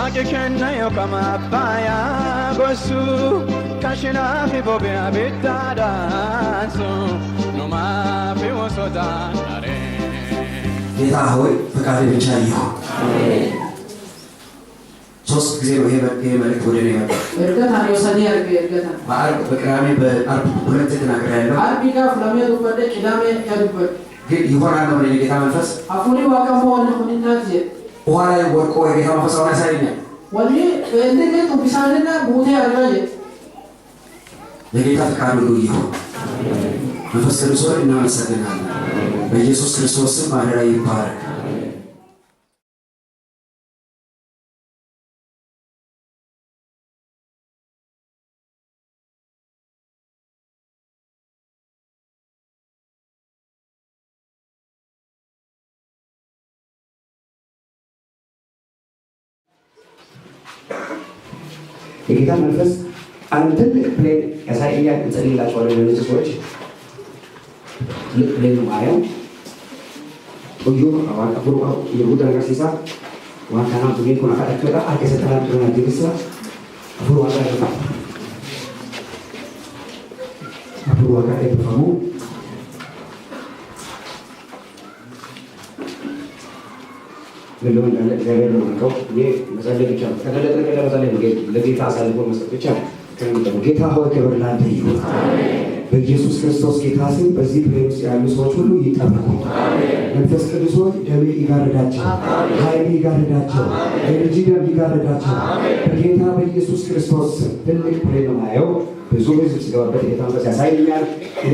Wajikenna yokama faya gosu kashina fi bobia bitada so numa fi wasota nare. ጌታ ሆይ ፈቃድህ ብቻ ይሁን። ሶስት ጊዜ ነው ይሄ መልእክት ወደ እኔ መጣ። እርግጥ ነው ሰኔ እርግጥ በዓርብ በቅዳሜ በዓርብ ሁለት ተናግሬያለሁ። ዓርብ ጋር ፍላሜ ወደ ቅዳሜ ያሉበት ግን ይሆናል ነው የጌታ መንፈስ አፉሪ ዋቀሞ ሁንናት በኋላ ወርቆ የጌታ መንፈስ አሁን ያሳየኛል። ወሊ እንደገና ቢሳልና ቦቴ ያረጋየ የጌታ ፈቃድ ሁሉ ይሁን። መንፈስ ቅዱስ ሆይ እናመሰግናለን። በኢየሱስ ክርስቶስ ስም ማደሪያ ይባረክ። የጌታ መንፈስ አንድ ትልቅ ፕሌን ያሳየኛል። እንጸልይላቸዋለን ለእነዚህ ሰዎች። ትልቅ ፕሌን ነው ማየው ቶዮ አዋቀብሩ የቡዳ ጋሲሳ ዋካና ቡጌ ኮና ካደከታ አከሰተና ጥሩና ዲግሳ አብሩ ዋቃደፋ አብሩ ዋቃደፋሙ ለምን እንዳለ እግዚአብሔር ነው የሚያውቀው። ይሄ መጸለይ ብቻ ነው። ተገለጠ ለመጸለይ ነው። ለጌታ አሳልፎ መስጠት ብቻ ነው። ጌታ ሆይ ክብር ላንተ ይሁን። በኢየሱስ ክርስቶስ ጌታ ስም በዚህ ፕሌን ውስጥ ያሉ ሰዎች ሁሉ ይጠበቁ። መንፈስ ቅዱስ ሆይ ደሜ ይጋርዳቸው፣ ኃይል ይጋርዳቸው፣ ኤነርጂ ደም ይጋርዳቸው። በጌታ በኢየሱስ ክርስቶስ ስም ትልቅ ፕሌን ነው ማየው። ብዙ ህዝብ ሲገባበት ጌታ መንፈስ ያሳየኛል። እኔ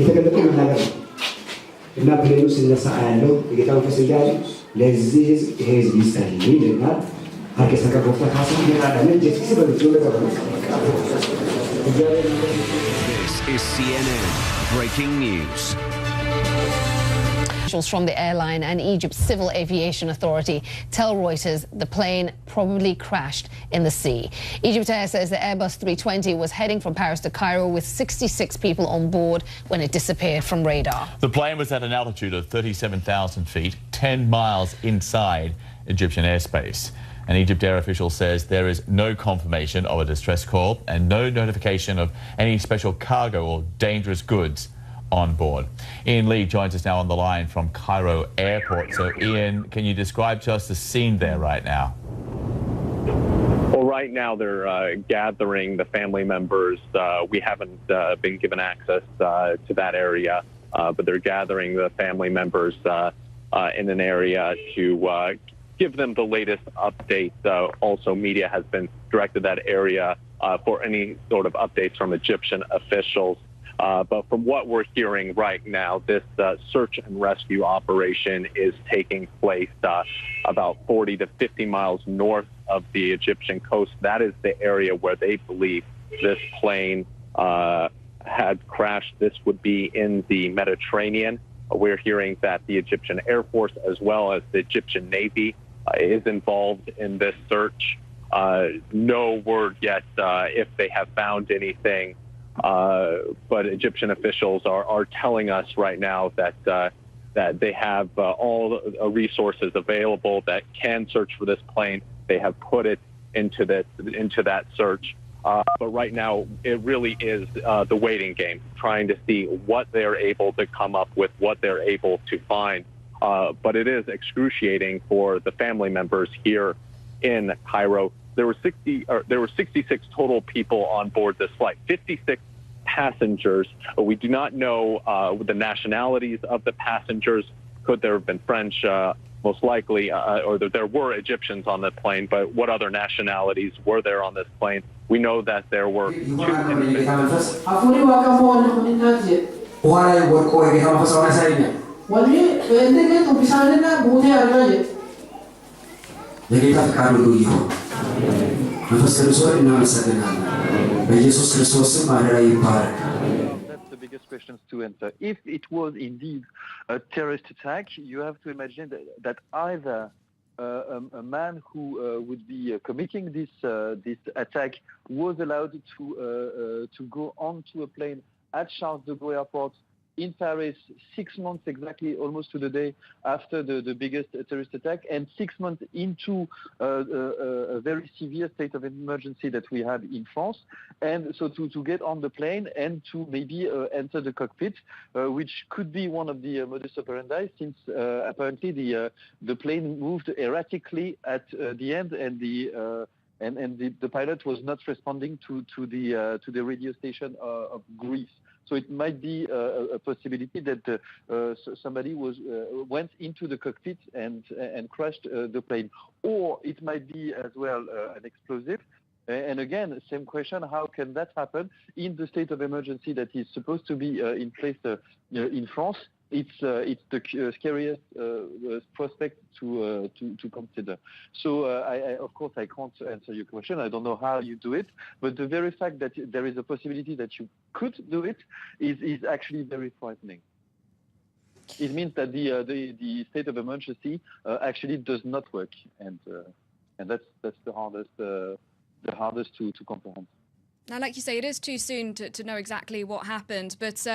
የተገለጠው መናገር ነው እና ፕሌኑ ሲነሳ ያለው የጌታ መንፈስ እያለ ለዚህ ህዝብ ይጸልይ ይልናል። አርኬሳ ከቦታ ካሳ ይራዳል። ጀስቲስ በልጆ This is CNN breaking news. Officials from the airline and Egypt's Civil Aviation Authority tell Reuters the plane probably crashed in the sea. Egypt Air says the Airbus 320 was heading from Paris to Cairo with 66 people on board when it disappeared from radar. The plane was at an altitude of 37,000 feet, 10 miles inside Egyptian airspace. An Egypt Air official says there is no confirmation of a distress call and no notification of any special cargo or dangerous goods on board. Ian Lee joins us now on the line from Cairo Airport. So, Ian, can you describe to us the scene there right now? Well, right now they're gathering the family members. We haven't been given access to that area, but they're gathering the family members in an area to give them the latest update. Also, media has been directed that area for any sort of updates from Egyptian officials. But from what we're hearing right now, this search and rescue operation is taking place about 40 to 50 miles north of the Egyptian coast. That is the area where they believe this plane had crashed. This would be in the Mediterranean. We're hearing that the Egyptian Air Force as well as the Egyptian Navy is involved in this search. No word yet if they have found anything. But Egyptian officials are telling us right now that they have all resources available that can search for this plane. They have put it into that search. But right now, it really is the waiting game, trying to see what they're able to come up with, what they're able to find. But it is excruciating for the family members here in Cairo. There were 66 total people on board this flight, 56 passengers. We do not know the nationalities of the passengers. Could there have been French? Most likely, or there were Egyptians on the plane, but what other nationalities were there on this plane? We know that there were two individuals. የጌታ ፈቃድ ሁሉ ይሁን። መንፈስ ቅዱስ ሆይ እናመሰግናለን። በኢየሱስ ክርስቶስ ስም ማደሪያ ይባረክ። That's the biggest questions to answer. If it was indeed a terrorist attack, you have to imagine that either a man who would be committing this attack was allowed to go onto a plane at Charles de Gaulle Airport in Paris 6 months exactly, almost to the day after the biggest terrorist attack, and 6 months into a very severe state of emergency that we had in France. And so to get on the plane and to maybe enter the cockpit, which could be one of the modus operandi, since apparently the plane moved erratically at the end, and the pilot was not responding to the radio station of Greece. So it might be a possibility that somebody went into the cockpit and crashed the plane, or it might be as well an explosive. And again, same question: how can that happen in the state of emergency that is supposed to be in place in France? It's the scariest prospect to consider. So of course I can't answer your question. I don't know how you do it, but the very fact that there is a possibility that you could do it is actually very frightening. It means that the state of emergency actually does not work, and that's the hardest to comprehend. Now, like you say, it is too soon to know exactly what happened. But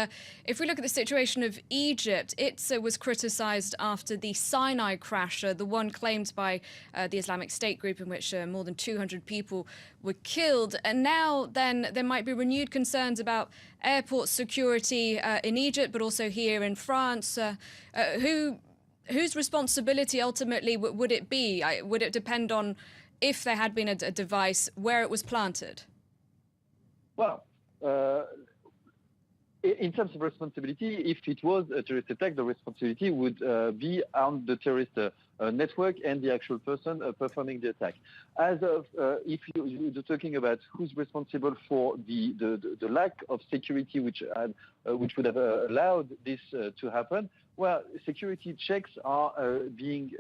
if we look at the situation of Egypt, it was criticised after the Sinai crash, the one claimed by the Islamic State group, in which more than 200 people were killed. And now then there might be renewed concerns about airport security in Egypt, but also here in France. Whose responsibility ultimately would it be? Would it depend on if there had been a device, where it was planted? Well, in terms of responsibility, if it was a terrorist attack, the responsibility would be on the terrorist network and the actual person performing the attack. As of if you're talking about who's responsible for the lack of security which would have allowed this to happen, well, security checks are being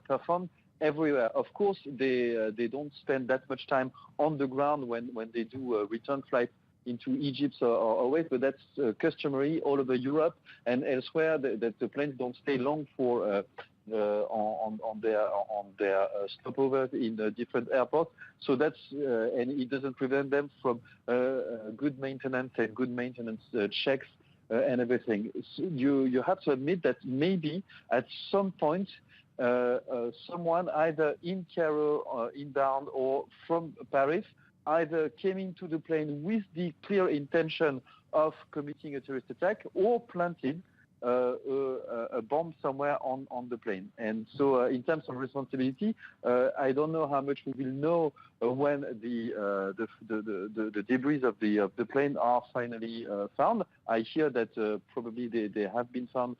performed everywhere. Of course, they don't spend that much time on the ground when they do a return flight into Egypt or always, but that's customary all over Europe and elsewhere. That the planes don't stay long for on their stopovers in different airports. So that's and it doesn't prevent them from good maintenance and good maintenance checks and everything. So you have to admit that maybe at some point someone either in Cairo or inbound or from Paris either came into the plane with the clear intention of committing a terrorist attack or planted a bomb somewhere on the plane. And so in terms of responsibility, I don't know how much we will know when the debris of the plane are finally found. I hear that probably they have been found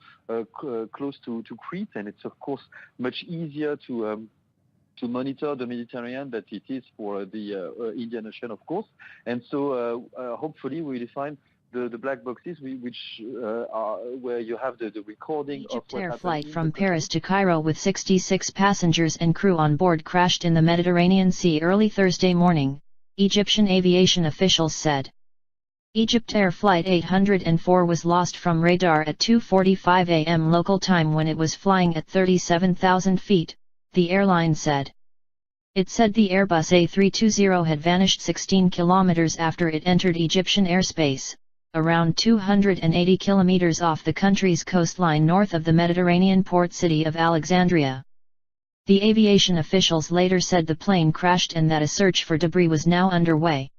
close to Crete, and it's of course much easier to monitor the Mediterranean than it is for the Indian Ocean, of course. And so hopefully we will find the black boxes, which are where you have the recording of what happened. Egypt Air flight from Paris to Cairo with 66 passengers and crew on board crashed in the Mediterranean Sea early Thursday morning, Egyptian aviation officials said. Egypt Air Flight 804 was lost from radar at 2:45 a.m. local time when it was flying at 37,000 feet, the airline said. It said the Airbus A320 had vanished 16 kilometers after it entered Egyptian airspace, around 280 kilometers off the country's coastline north of the Mediterranean port city of Alexandria. The aviation officials later said the plane crashed and that a search for debris was now underway.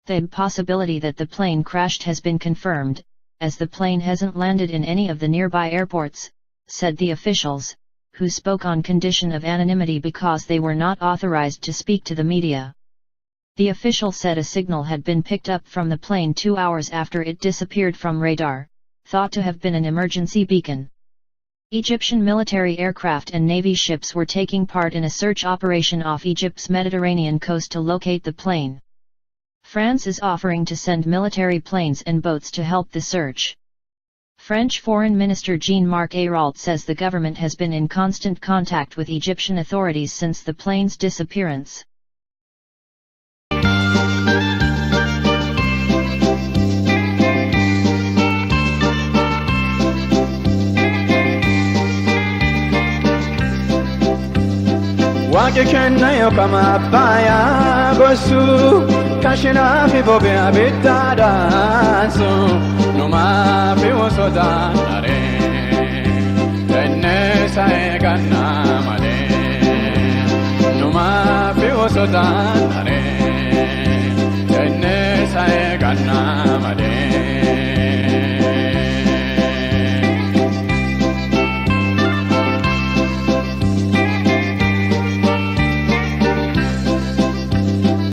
The possibility that the plane crashed has been confirmed, as the plane hasn't landed in any of the nearby airports, said the officials, who spoke on condition of anonymity because they were not authorized to speak to the media. The official said a signal had been picked up from the plane 2 hours after it disappeared from radar, thought to have been an emergency beacon. Egyptian military aircraft and Navy ships were taking part in a search operation off Egypt's Mediterranean coast to locate the plane. France is offering to send military planes and boats to help the search. French Foreign Minister Jean-Marc Ayrault says the government has been in constant contact with Egyptian authorities since the plane's disappearance. Wake kenna yo kama paya gosu Kashina fi bobia bitadansu Numa fi wosoda nare Tenne sae ganna male Numa fi wosoda nare